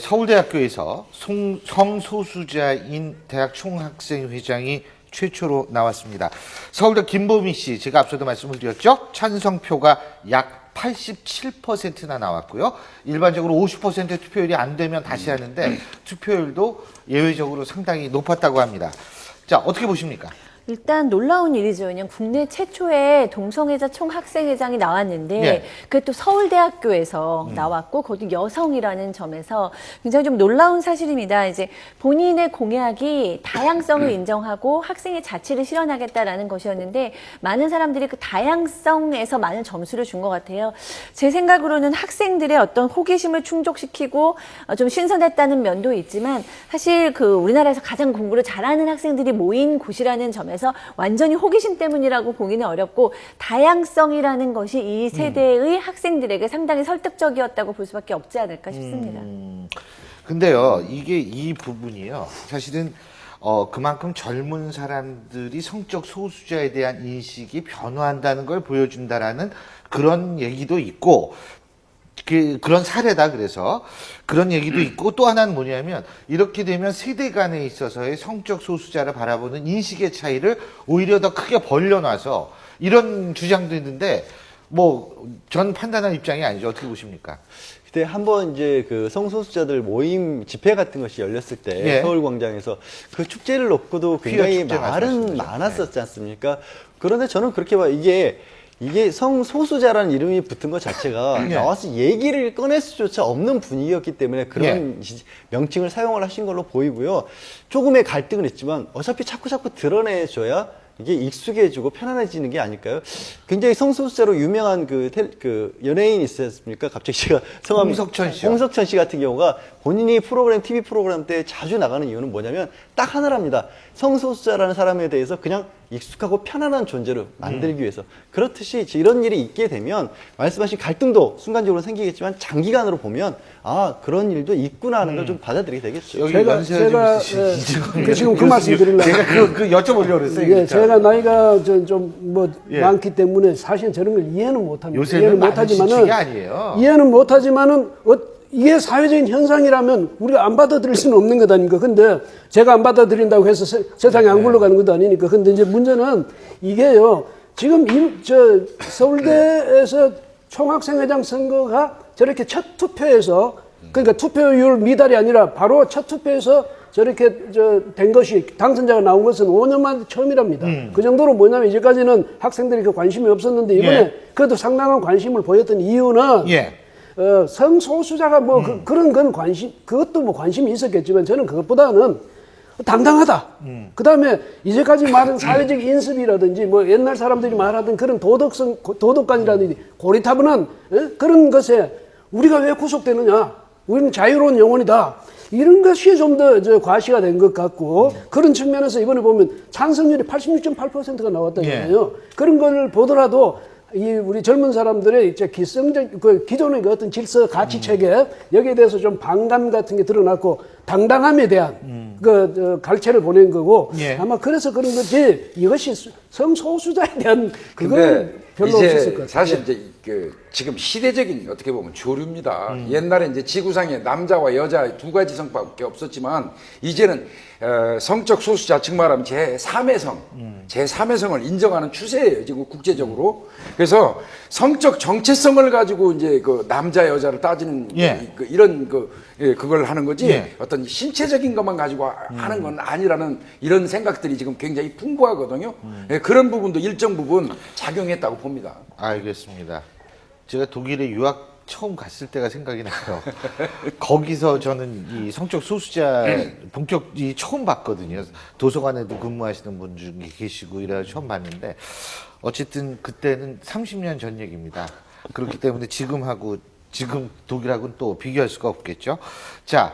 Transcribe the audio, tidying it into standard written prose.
서울대학교에서 성소수자인 대학 총학생회장이 최초로 나왔습니다. 서울대 김보미 씨, 제가 앞서도 말씀을 드렸죠. 찬성표가 약 87%나 나왔고요. 일반적으로 50% 투표율이 안 되면 다시 하는데 투표율도 예외적으로 상당히 높았다고 합니다. 자, 어떻게 보십니까? 일단 놀라운 일이죠. 그냥 국내 최초의 동성애자 총학생회장이 나왔는데 예. 그게 또 서울대학교에서 나왔고 거기 여성이라는 점에서 굉장히 좀 놀라운 사실입니다. 이제 본인의 공약이 다양성을 인정하고 학생의 자치를 실현하겠다라는 것이었는데 많은 사람들이 그 다양성에서 많은 점수를 준 것 같아요. 제 생각으로는 학생들의 어떤 호기심을 충족시키고 좀 신선했다는 면도 있지만 사실 그 우리나라에서 가장 공부를 잘하는 학생들이 모인 곳이라는 점에서 완전히 호기심 때문이라고 보기는 어렵고 다양성이라는 것이 이 세대의 학생들에게 상당히 설득적이었다고 볼 수밖에 없지 않을까 싶습니다. 근데요, 이 부분이요, 사실은 그만큼 젊은 사람들이 성적 소수자에 대한 인식이 변화한다는 걸 보여준다라는 그런 얘기도 있고, 그런 사례다. 그래서 그런 얘기도 있고, 또 하나는 뭐냐면 이렇게 되면 세대 간에 있어서의 성적 소수자를 바라보는 인식의 차이를 오히려 더 크게 벌려놔서 이런 주장도 있는데 뭐 전 판단할 입장이 아니죠. 어떻게 보십니까? 그때 한번 이제 그 성소수자들 모임 집회 같은 것이 열렸을 때 예. 서울광장에서 그 축제를 놓고도 굉장히 축제 말씀하시죠. 많았었지 않습니까? 그런데 저는 그렇게 봐요. 이게 성소수자라는 이름이 붙은 것 자체가 예. 나와서 얘기를 꺼낼 수조차 없는 분위기였기 때문에 그런 명칭을 사용을 하신 걸로 보이고요. 조금의 갈등은 있지만 어차피 자꾸 드러내줘야 이게 익숙해지고 편안해지는 게 아닐까요? 굉장히 성소수자로 유명한 그 연예인 있지 않습니까? 갑자기 제가 성함이 홍석천 씨요. 홍석천 씨 같은 경우가 본인이 TV 프로그램 때 자주 나가는 이유는 뭐냐면 딱 하나랍니다. 성소수자라는 사람에 대해서 그냥 익숙하고 편안한 존재로 만들기 위해서. 그렇듯이 이런 일이 있게 되면 말씀하신 갈등도 순간적으로 생기겠지만 장기간으로 보면 아 그런 일도 있구나 하는 걸 좀 받아들이게 되겠죠. 여기 제가 지금 그 말씀 드리려고 제가 그 여쭤보려고 그랬어요. 예, 그러니까. 제가 나이가 좀 예. 많기 때문에 사실 저런 걸 이해는 못합니다. 요새는 많은 신축이 아니에요. 이해는 못하지만은 이게 사회적인 현상이라면 우리가 안 받아들일 수는 없는 것 아닙니까? 근데 제가 안 받아들인다고 해서 세상이 안 굴러가는 것도 아니니까. 근데 이제 문제는 이게요. 지금 서울대에서 총학생회장 선거가 저렇게 첫 투표에서 그러니까 투표율 미달이 아니라 바로 첫 투표에서 저렇게 된 것이 당선자가 나온 것은 5년 만에 처음이랍니다. 그 정도로 뭐냐면 이제까지는 학생들이 그 관심이 없었는데 이번에 그래도 상당한 관심을 보였던 이유는 성소수자가 그런 건 그것도 뭐 관심이 있었겠지만 저는 그것보다는 당당하다. 그 다음에 이제까지 말한 사회적 인습이라든지 뭐 옛날 사람들이 말하던 그런 도덕관이라든지 고리타분한 그런 것에 우리가 왜 구속되느냐. 우리는 자유로운 영혼이다. 이런 것이 좀 더 과시가 된 것 같고 그런 측면에서 이번에 보면 찬성률이 86.8%가 나왔다잖아요. 그런 걸 보더라도 우리 젊은 사람들의 이제 기존의 그 어떤 질서 가치 체계 여기에 대해서 좀 반감 같은 게 드러났고 당당함에 대한 갈채를 보낸 거고 아마 그래서 그런 거지 이것이 성소수자에 대한 그거는 별로 없었을 것 같아요. 사실 이제 지금 시대적인 어떻게 보면 조류입니다. 옛날에 이제 지구상에 남자와 여자 두 가지 성밖에 없었지만 이제는 성적 소수자 즉 말하면 제3의 성, 제3의 성을 인정하는 추세예요. 지금 국제적으로. 그래서 성적 정체성을 가지고 이제 그 남자 여자를 따지는 이런 그걸 하는 거지 어떤 신체적인 것만 가지고 하는 건 아니라는 이런 생각들이 지금 굉장히 풍부하거든요. 그런 부분도 일정 부분 작용했다고 봅니다. 알겠습니다. 제가 독일에 유학 처음 갔을 때가 생각이 나요. 거기서 저는 이 성적 소수자 본격이 처음 봤거든요. 도서관에도 근무하시는 분 중에 계시고 이래서 처음 봤는데 어쨌든 그때는 30년 전 얘기입니다. 그렇기 때문에 지금 독일하고는 또 비교할 수가 없겠죠. 자.